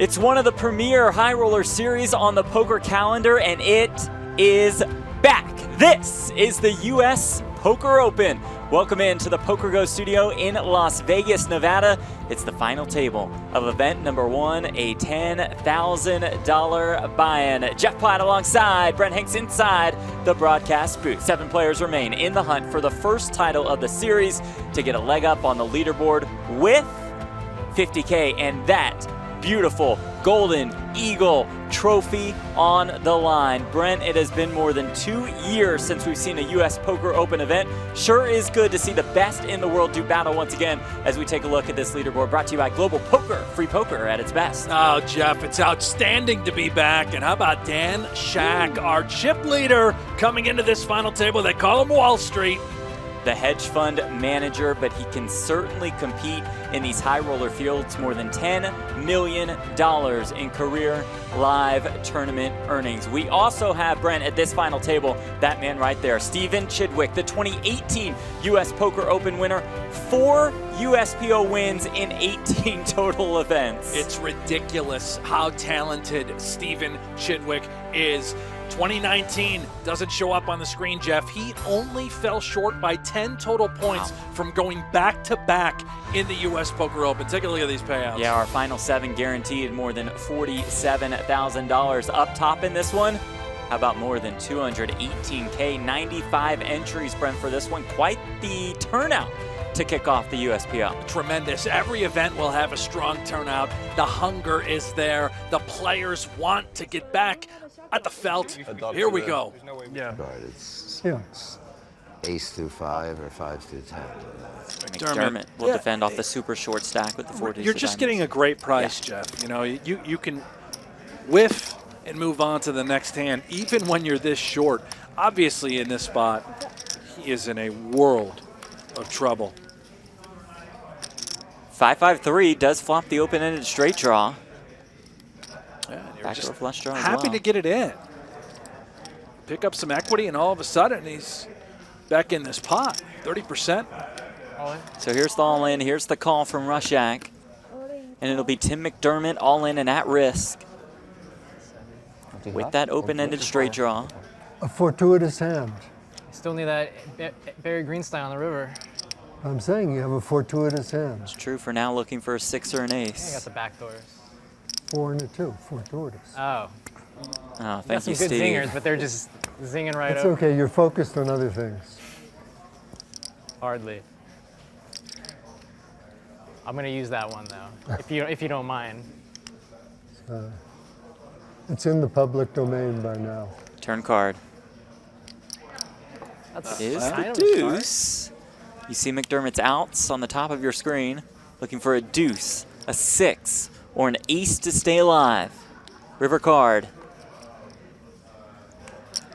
It's one of the premier high roller series on the poker calendar, and it is back. This is the U.S. Poker Open. Welcome into the PokerGO studio in Las Vegas, Nevada. It's the final table of event number one, a $10,000 buy-in. Jeff Platt alongside Brent Hanks inside the broadcast booth. 7 players remain in the hunt for the first title of the series to get a leg up on the leaderboard with $50K and that beautiful Golden Eagle trophy on the line. Brent, it has been more than 2 years since we've seen a U.S. Poker Open event. Sure is good to see the best in the world do battle once again as we take a look at this leaderboard brought to you by Global Poker, free poker at its best. Oh, Jeff, it's outstanding to be back. And how about Dan Shak, our chip leader, coming into this final table? They call him Wall Street. The hedge fund manager, but he can certainly compete in these high roller fields. More than $10 million in career live tournament earnings. We also have, Brent, at this final table, that man right there, Stephen Chidwick, the 2018 U.S. Poker Open winner, 4 USPO wins in 18 total events. It's ridiculous how talented Stephen Chidwick is. 2019 doesn't show up on the screen, Jeff. He only fell short by 10 total points from going back-to-back in the U.S. Poker Open. Take a look at these payouts. Yeah, our final 7 guaranteed more than $47,000. Up top in this one, how about more than $218K? 95 entries, Brent, for this one. Quite the turnout to kick off the USPO. Tremendous. Every event will have a strong turnout. The hunger is there. The players want to get back at the felt. Here we go. Yeah. It's ace through 5 or 5 through 10. McDermott will defend off the super short stack with the 4 You're just getting a great price, Jeff. You know, you can whiff and move on to the next hand, even when you're this short. Obviously, in this spot, he is in a world of trouble. 5-5-3 does flop the open-ended straight draw. Yeah, Backdoor flush draw as happy well. to get it in. Pick up some equity, and all of a sudden, he's back in this pot. 30%. So here's the all-in. Here's the call from Reixach. And it'll be Tim McDermott all-in and at risk with that open-ended straight draw. A fortuitous hand. Still need that Barry Greenstein on the river. I'm saying you have a fortuitous hand. It's true for now, looking for a 6 or an ace. I got the back doors. 4 and a 2, fortuitous. Oh. Oh, thank you, some good Steve. zingers, but they're just zinging right It's over. okay, you're focused on other things. Hardly. I'm gonna use that one though, if you don't mind. It's in the public domain by now. Turn card. That's Is kind the of deuce. You see McDermott's outs on the top of your screen, looking for a deuce, a 6, or an ace to stay alive. River card.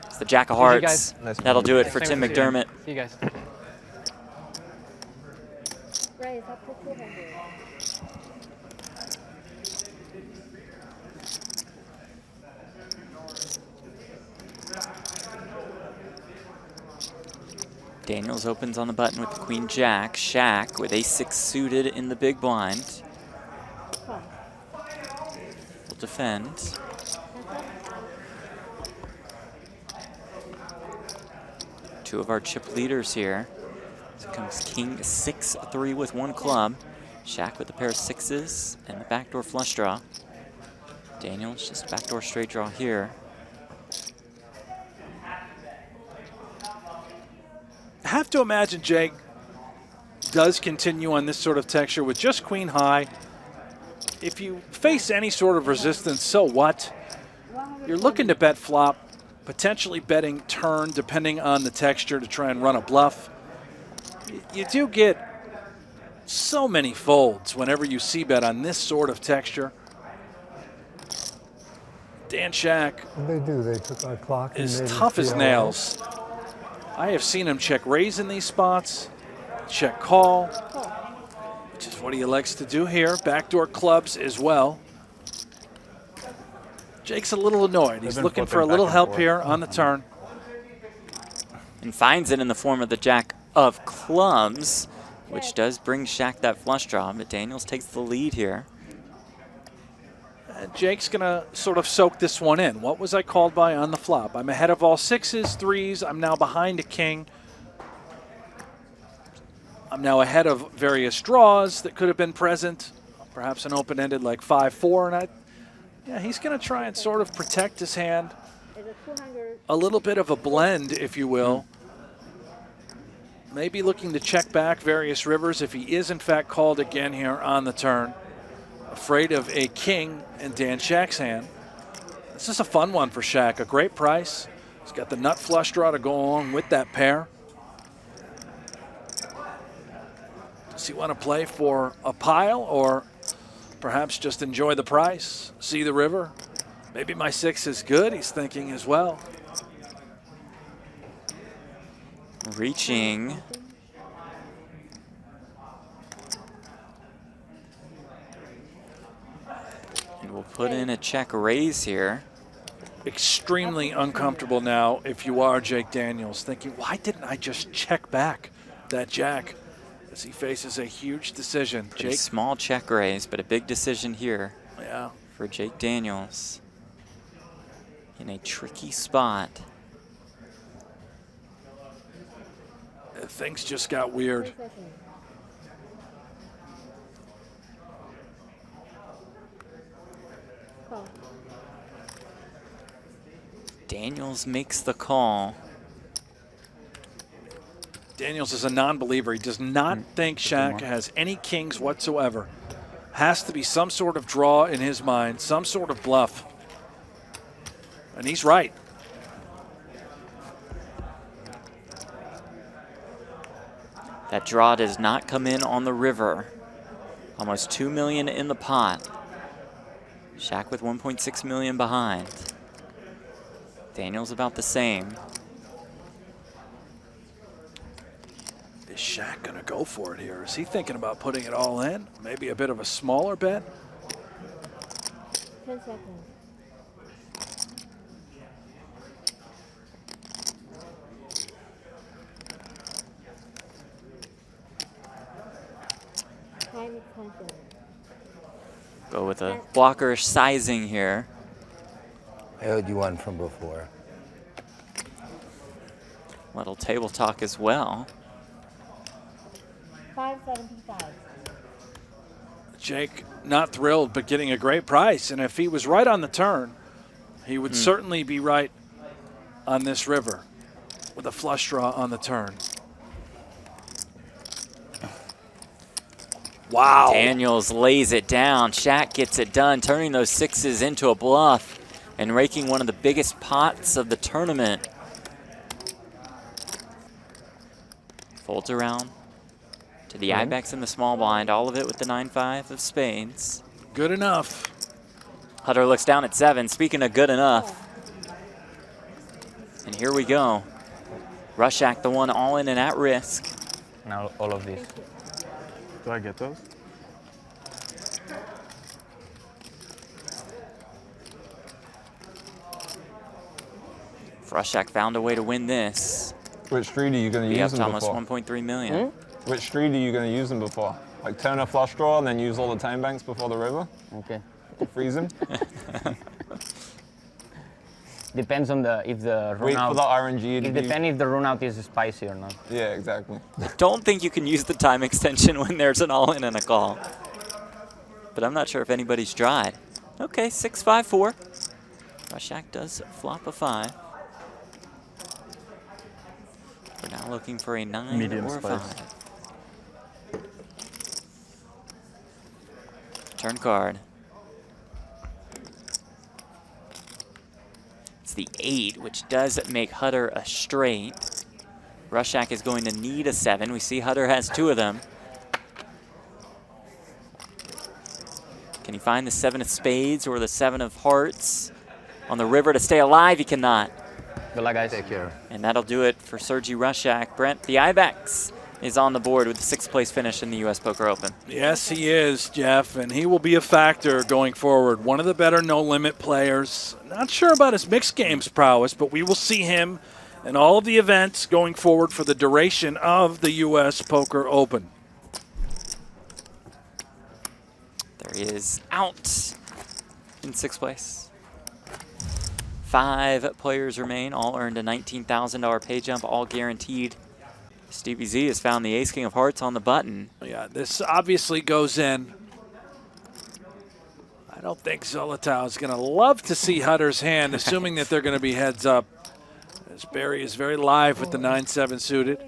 It's the Jack of Hearts. That'll do it for Tim McDermott. See you guys. Daniels opens on the button with the Queen Jack. Shak with ace-6 suited in the big blind. Will defend. Two of our chip leaders here. So comes King 6-3 with 1 club. Shak with a pair of 6s and the backdoor flush draw. Daniels just backdoor straight draw here. I have to imagine Jake does continue on this sort of texture with just queen high. If you face any sort of resistance, so what? You're looking to bet flop, potentially betting turn depending on the texture to try and run a bluff. You do get so many folds whenever you see bet on this sort of texture. Dan Shak They do, they took our clock and is made it tough as 3-0. nails. I have seen him check raise in these spots, check call, which is what he elects to do here. Backdoor clubs as well. Jake's a little annoyed. He's looking for a little help here on the turn. And finds it in the form of the Jack of clubs, which does bring Shak that flush draw, but Daniels takes the lead here. And Jake's going to sort of soak this one in. What was I called by on the flop? I'm ahead of all 6s, 3s. I'm now behind a king. I'm now ahead of various draws that could have been present. Perhaps an open-ended like 5-4. And yeah, he's going to try and sort of protect his hand. A little bit of a blend, if you will. Maybe looking to check back various rivers if he is in fact called again here on the turn. Afraid of a king in Dan Shak's hand. This is a fun one for Shak. A great price. He's got the nut flush draw to go along with that pair. Does he want to play for a pile or perhaps just enjoy the price, see the river? Maybe my 6 is good, he's thinking as well. Reaching. And we'll put in a check raise here. Extremely uncomfortable now if you are Jake Daniels, thinking, why didn't I just check back that jack? As he faces a huge decision. Pretty small check raise, but a big decision here. Yeah. For Jake Daniels. In a tricky spot. Things just got weird. Daniels makes the call. Daniels is a non-believer. He does not think Shak has any kings whatsoever. Has to be some sort of draw in his mind, some sort of bluff. And he's right. That draw does not come in on the river. Almost $2 million in the pot. Shak with 1.6 million behind. Daniels about the same. Is Shak gonna go for it here? Is he thinking about putting it all in? Maybe a bit of a smaller bet? 10 seconds. Go with a blockerish sizing here. I owed you one from before. Little table talk as well. 575. Jake not thrilled, but getting a great price. And if he was right on the turn, he would certainly be right on this river with a flush draw on the turn. Wow. Daniels lays it down. Shak gets it done, turning those 6s into a bluff and raking one of the biggest pots of the tournament. Folds around to the ibex in the small blind, all of it with the 9-5 of spades. Good enough. Hutter looks down at 7. Speaking of good enough. And here we go. Reixach, the one all in and at risk. Now all of these. Do I get those? Reixach found a way to win this. Which street are you going to Be use up to them almost before? 1.3 million. Which street are you going to use them before? Like turn a flush draw and then use all the time banks before the river? Okay. To freeze them? Depends on if the run Wait out. for the RNG to It be... depends if the run out is spicy or not. Yeah, exactly. Don't think you can use the time extension when there's an all-in and a call. But I'm not sure if anybody's tried. Okay, 6-5-4. Reixach does flop a 5. We're now looking for a 9 Medium or a spice. 5. Turn card. It's the 8, which does make Hutter a straight. Reixach is going to need a 7. We see Hutter has 2 of them. Can he find the 7 of spades or the 7 of hearts on the river to stay alive? He cannot. Good luck, guys. Take care. And that'll do it for Sergi Reixach. Brent, the Ibex is on the board with the 6th place finish in the U.S. Poker Open. Yes, he is, Jeff, and he will be a factor going forward. One of the better no-limit players. Not sure about his mixed games prowess, but we will see him in all of the events going forward for the duration of the U.S. Poker Open. There he is out. in 6th place. 5 players remain, all earned a $19,000 pay jump, all guaranteed. Stevie Z has found the ace-king of hearts on the button. Yeah, this obviously goes in. I don't think Zolotow is going to love to see Hutter's hand, assuming that they're going to be heads up. As Barry is very live with the 9-7 suited.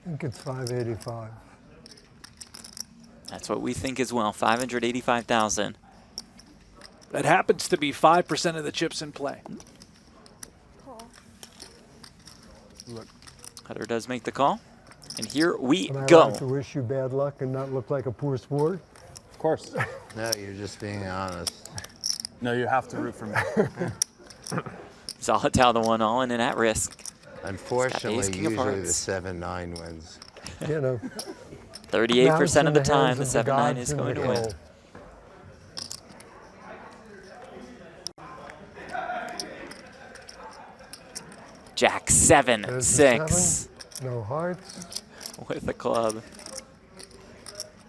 I think it's 585. That's what we think as well, 585,000. That happens to be 5% of the chips in play. Hutter does make the call. And here we Am I go. allowed to wish you bad luck and not look like a poor sport? Of course. No, you're just being honest. No, you have to root for me. Zolotow the one all in and at risk. Unfortunately, ace-king of usually the hearts. 7-9 wins. You know. 38% of the time, the hands of 7-9 gods is in going to the win. hole. Jack 7, There's the 6 7, no hearts. with the club.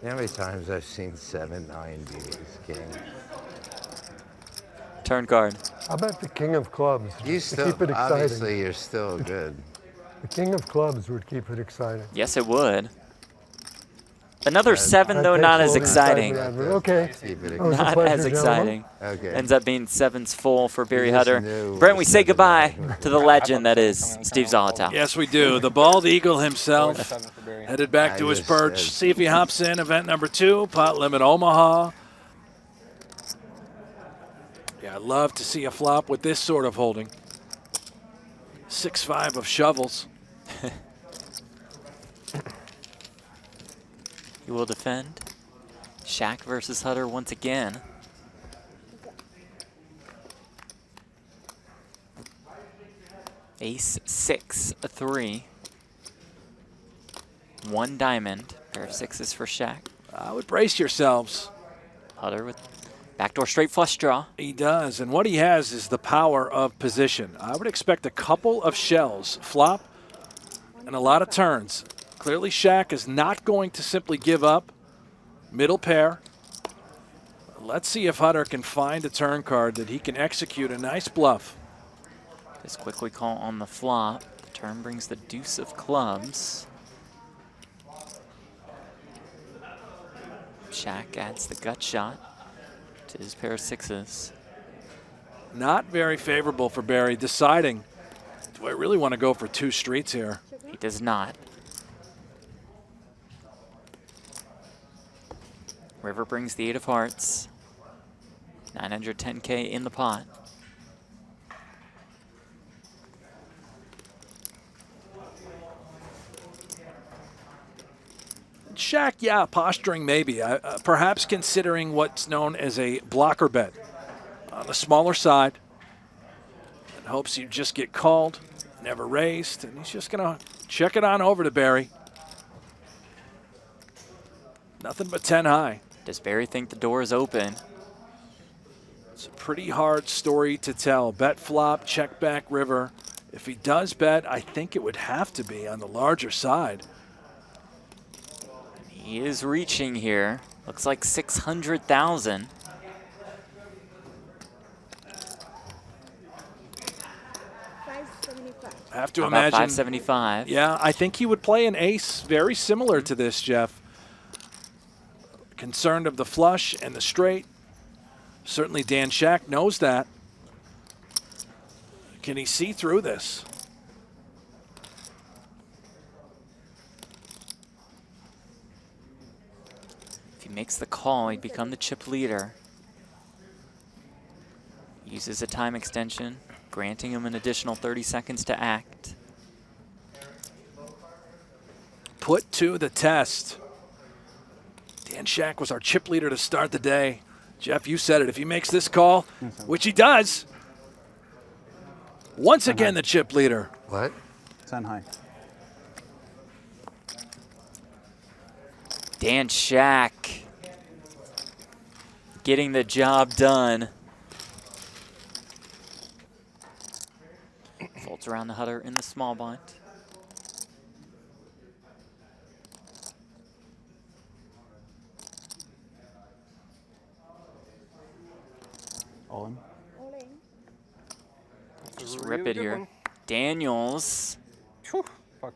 You know how many times I've seen 7-9 be ace-king? Turn card. How about the king of clubs? You to still, keep it exciting. obviously, you're still good. The king of clubs would keep it exciting. Yes, it would. Another 7, That though, takes not all as the exciting. excitement out of it. Okay. Keep it Oh, it's a Not pleasure, as gentlemen. exciting. Okay. Ends up being 7's full for Barry just Hutter. knew Brent, it we was say goodbye 7-9. to the legend that is Steve Zolotow. Yes, we do. The bald eagle himself headed back to his just perch. said- See if he hops in event number 2, pot limit Omaha. Yeah, I'd love to see a flop with this sort of holding. 6-5 of shovels. He will defend. Shak versus Hutter once again. Ace 6, a 3. 1 diamond. Pair of 6s for Shak. I would brace yourselves. Hutter with backdoor straight flush draw. He does, and what he has is the power of position. I would expect a couple of shells, flop, and a lot of turns. Clearly, Shak is not going to simply give up. Middle pair. Let's see if Hutter can find a turn card that he can execute a nice bluff. Just quickly call on the flop. The turn brings the deuce of clubs. Shak adds the gut shot to his pair of 6s. Not very favorable for Barry, deciding, do I really want to go for 2 streets here? He does not. River brings the 8 of hearts. 910K in the pot. Shak, yeah, posturing maybe. Perhaps considering what's known as a blocker bet on the smaller side. And hopes you just get called, never raised, and he's just going to check it on over to Barry. Nothing but 10 high. Does Barry think the door is open? It's a pretty hard story to tell. Bet flop, check back river. If he does bet, I think it would have to be on the larger side. He is reaching here. Looks like 600,000. I have to How about imagine. 575? Yeah, I think he would play an ace very similar to this, Jeff. Concerned of the flush and the straight. Certainly Dan Shak knows that. Can he see through this? If he makes the call, he'd become the chip leader. Uses a time extension, granting him an additional 30 seconds to act. Put to the test. Dan Shak was our chip leader to start the day. Jeff, you said it. If he makes this call, which he does, once again the chip leader. What? 10 high. Dan Shak getting the job done. Folds around the Hutter in the small blind. All in. Just rip it here. Daniels Whew, fuck.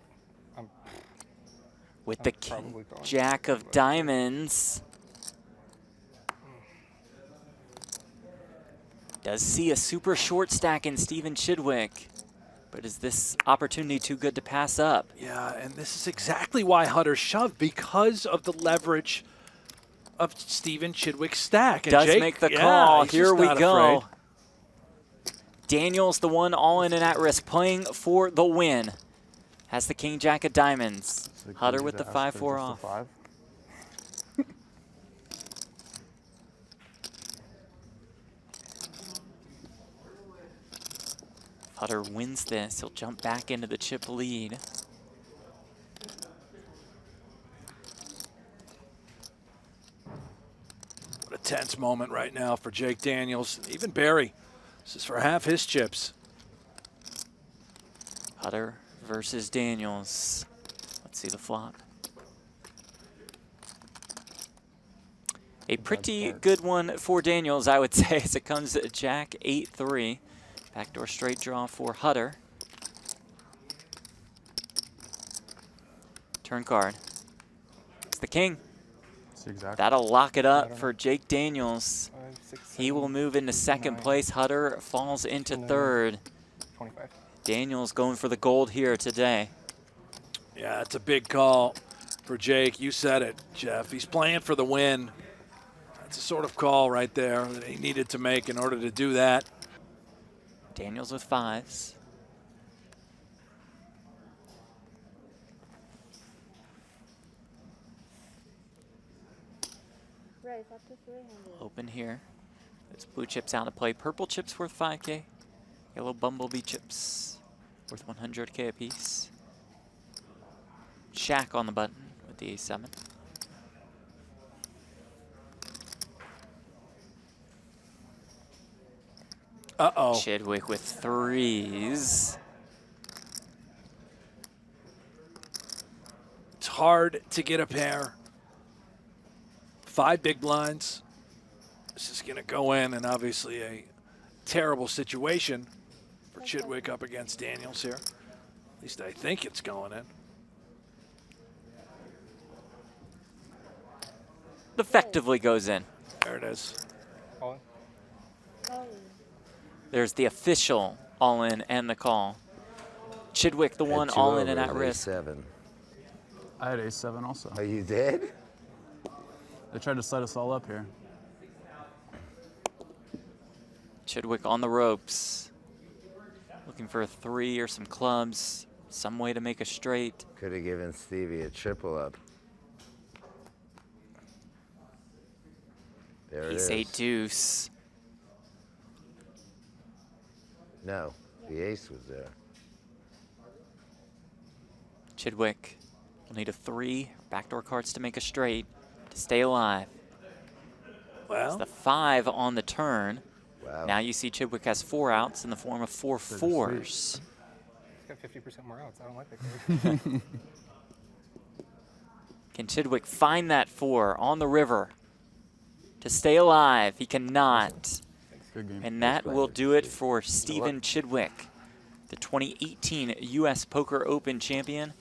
with the probably going. jack of diamonds. Does see a super short stack in Stephen Chidwick, but is this opportunity too good to pass up? Yeah, and this is exactly why Hutter shoved, because of the leverage of Stephen Chidwick's stack. And Does Jake, make the yeah, call. he's Here just we not go. afraid. Daniels, the one all in and at risk, playing for the win. Has the king jack of diamonds. Hutter with the 5-4 off. If Hutter wins this, he'll jump back into the chip lead. What a tense moment right now for Jake Daniels. Even Barry. This is for half his chips. Hutter versus Daniels. Let's see the flop. A pretty good one for Daniels, I would say, as it comes to jack 8-3. Backdoor straight draw for Hutter. Turn card. It's the king. That'll lock it up for Jake Daniels. 5, 6, He will move into second place. Hutter falls into third. 25. Daniels going for the gold here today. Yeah, it's a big call for Jake. You said it, Jeff. He's playing for the win. That's a sort of call right there that he needed to make in order to do that. Daniels with fives. Open here. It's blue chips out to play. Purple chips worth 5K. Yellow bumblebee chips worth 100K apiece. Shak on the button with the A7. Uh-oh. Chidwick with threes. It's hard to get a pair. 5 big blinds. This is going to go in, and obviously a terrible situation for Chidwick up against Daniels here. At least I think it's going in. Effectively goes in. There it is. All in. There's the official all-in and the call. Chidwick, the one all-in and at risk. 7. I had A7 also. Oh, you did? They tried to set us all up here. Chidwick on the ropes. Looking for a 3 or some clubs. Some way to make a straight. Could have given Stevie a triple up. There it is. Ace 8 deuce. No, the ace was there. Chidwick will need a 3 backdoor cards to make a straight to stay alive. Well, It's the 5 on the turn. Wow. Now you see Chidwick has 4 outs in the form of 4 4s. He's got 50% more outs. I don't like that card. Can Chidwick find that 4 on the river to stay alive? He cannot. Good game. And that will do it for Stephen Chidwick, the 2018 U.S. Poker Open champion,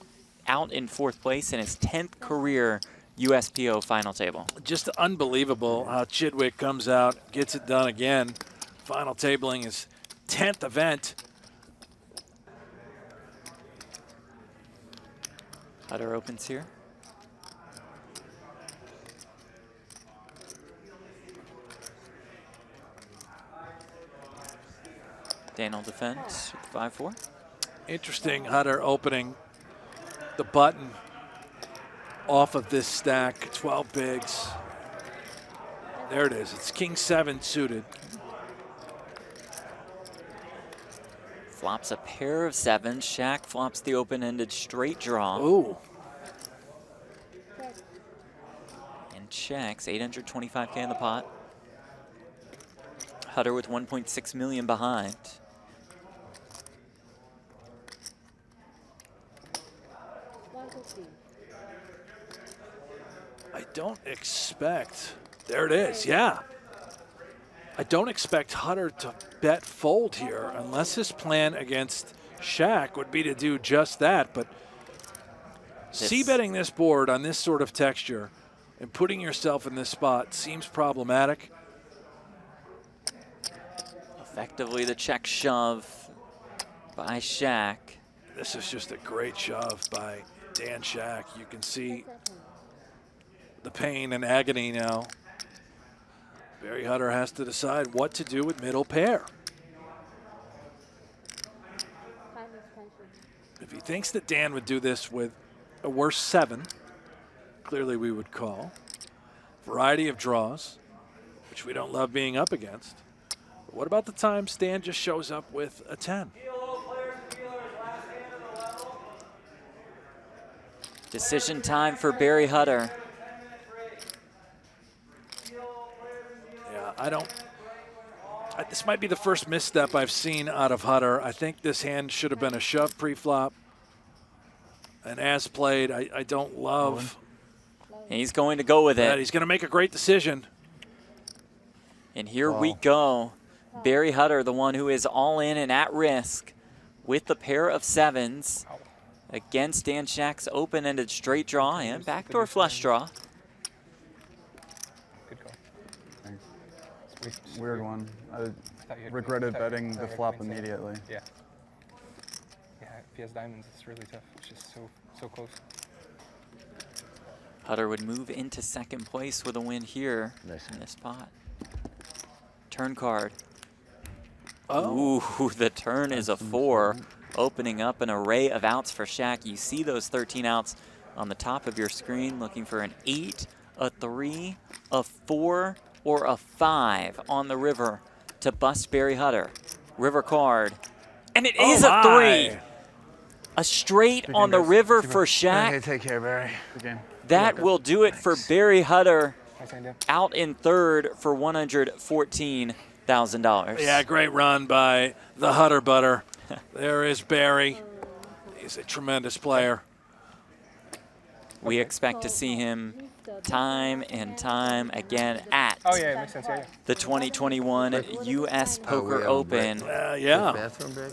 out in 4th place in his 10th career USPO final table. just unbelievable how Chidwick comes out, gets it done again. Final tabling his 10th event. Hutter opens here. Daniel defends with 5-4. Interesting, Hutter opening the button off of this stack, 12 bigs. There it is, it's King 7 suited. Flops a pair of 7s. Shak flops the open-ended straight draw. Ooh, And checks 825K in the pot. Hutter with 1.6 million behind. I don't expect, there it is, yeah. I don't expect Hutter to bet fold here unless his plan against Shaq would be to do just that. But c-betting this board on this sort of texture and putting yourself in this spot seems problematic. Effectively the check shove by Shaq. This is just a great shove by Dan Shak. You can see the pain and agony now. Barry Hutter has to decide what to do with middle pair. If he thinks that Dan would do this with a worse 7, clearly we would call. Variety of draws, which we don't love being up against. But what about the times Dan just shows up with a 10? Decision time for Barry Hutter. Yeah, this might be the first misstep I've seen out of Hutter. I think this hand should have been a shove pre-flop. And as played, I don't love. And he's going to go with it. He's going to make a great decision. And here we go. Barry Hutter, the one who is all in and at risk with the pair of 7s against Dan Shak's open-ended straight draw and backdoor flush draw. Good call. Weird one. I I regretted thought you betting had the queen flop seven. immediately. Yeah. Yeah, if he has diamonds, it's really tough. It's just so close. Hutter would move into second place with a win here in this spot. Turn card. Ooh, the turn is a 4, opening up an array of outs for Shaq. You see those 13 outs on the top of your screen, looking for an 8, a 3, a 4, or a 5 on the river to bust Barry Hutter. River card, and it is a 3. A straight on the river for Shaq. Okay, take care, Barry. Good game. That will do it for Barry Hutter, Nice hand, Dan. out in third for $114,000. Yeah, great run by the Hutter Butter. There is Barry. He's a tremendous player. We expect to see him time and time again at Oh, yeah, it makes sense. Yeah, yeah. the 2021 U.S. Poker Open. Yeah, Bathroom break?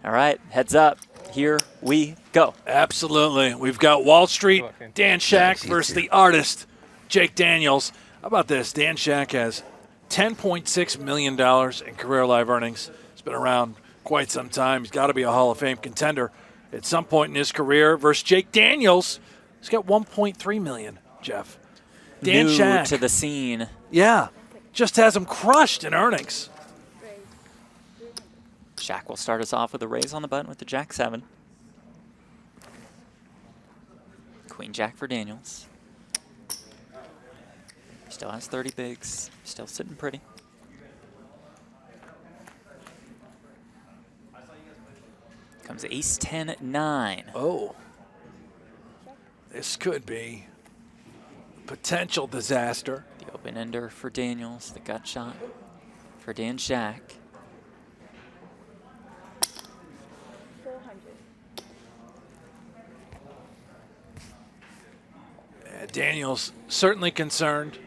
All right, heads up. Here we go. absolutely. We've got Wall Street, Good luck, Dan. Dan Shak Nice, versus easy. the artist, Jake Daniels. How about this? Dan Shak has $10.6 million in career live earnings. He's been around quite some time. He's got to be a Hall of Fame contender at some point in his career. Versus Jake Daniels, he's got $1.3 million, Jeff. Dan New Shak, to the scene. yeah, just has him crushed in earnings. Shaq will start us off with a raise on the button with the Jack 7. Queen Jack for Daniels. Still has 30 bigs. Still sitting pretty. Comes ace 10 9. Oh, this could be a potential disaster. The open ender for Daniels. The gut shot for Dan Shak. Daniels certainly concerned,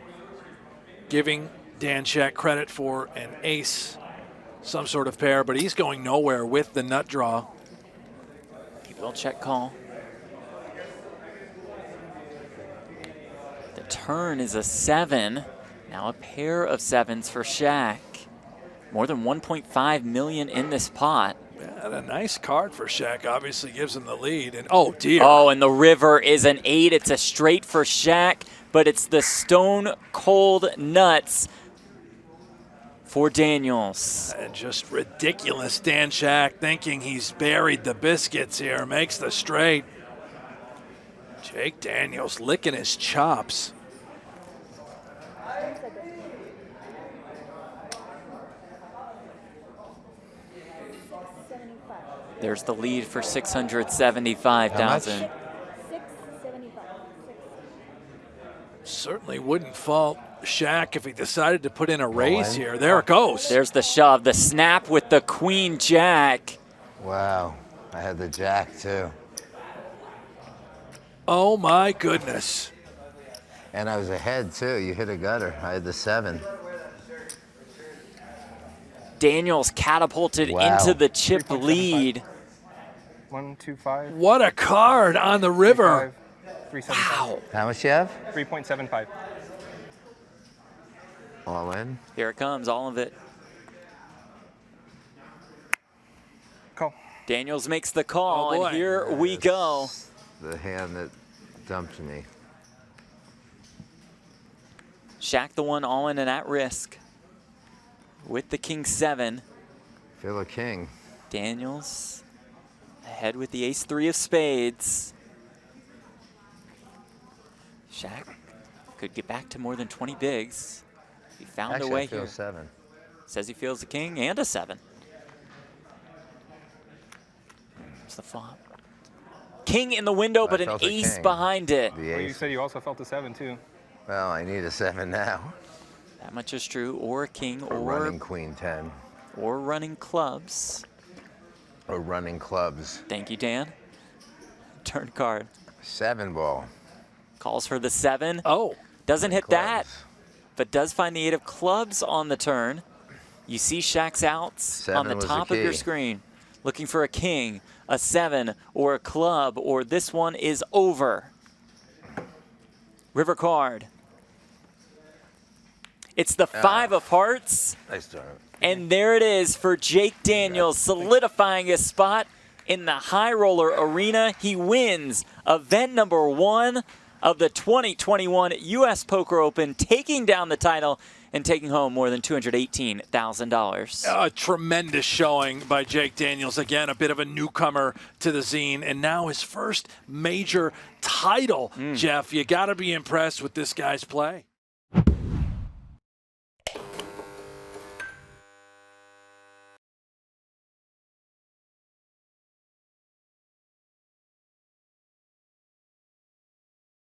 giving Dan Shak credit for an ace, some sort of pair, but he's going nowhere with the nut draw. He will check call. The turn is a 7. Now a pair of 7s for Shaq. More than 1.5 million in this pot. And a nice card for Shaq, obviously gives him the lead. And oh dear. Oh, and the river is an 8. It's a straight for Shaq, but it's the stone cold nuts for Daniels. And just ridiculous. Dan Shak thinking he's buried the biscuits here, makes the straight. Jake Daniels licking his chops. There's the lead for 675,000. Certainly wouldn't fault Shaq if he decided to put in a raise here. There it goes. There's the shove, the snap with the Queen Jack. Wow, I had the Jack too. Oh my goodness. And I was ahead too. You hit a gutter. I had the 7. Daniels catapulted Wow. into the chip 3.75. lead. 125. What a card on the river. 375. How much you have? 3.75. All in? Here it comes, all of it. Call. Daniels makes the call, Oh, boy. and here we go. The hand that dumped me. Shaq the one all in and at risk with the king 7. Feel a king. Daniels ahead with the ace 3 of spades. Shaq could get back to more than 20 bigs. He found Actually, a way I feel here. 7. Says he feels a king and a 7. It's the flop. King in the window, but I an felt a ace king. behind it. The Well, you ace. said you also felt a 7 too. Well, I need a 7 now. That much is true. Or a king, Or running queen 10. or running clubs. Or running clubs. Thank you, Dan. Turn card. 7 ball. Calls for the 7. Oh, Doesn't hit that, Clubs. but does find the 8 of clubs on the turn. You see Shaq's outs on 7 the was the top of your key. screen. Looking for a king, a 7, or a club, or this one is over. River card. It's the 5 of hearts, Nice start. and there it is for Jake Daniels, solidifying his spot in the high roller arena. He wins event number 1 of the 2021 U.S. Poker Open, taking down the title and taking home more than $218,000. a tremendous showing by Jake Daniels. Again, a bit of a newcomer to the Zine, and now his first major title. Jeff, you got to be impressed with this guy's play.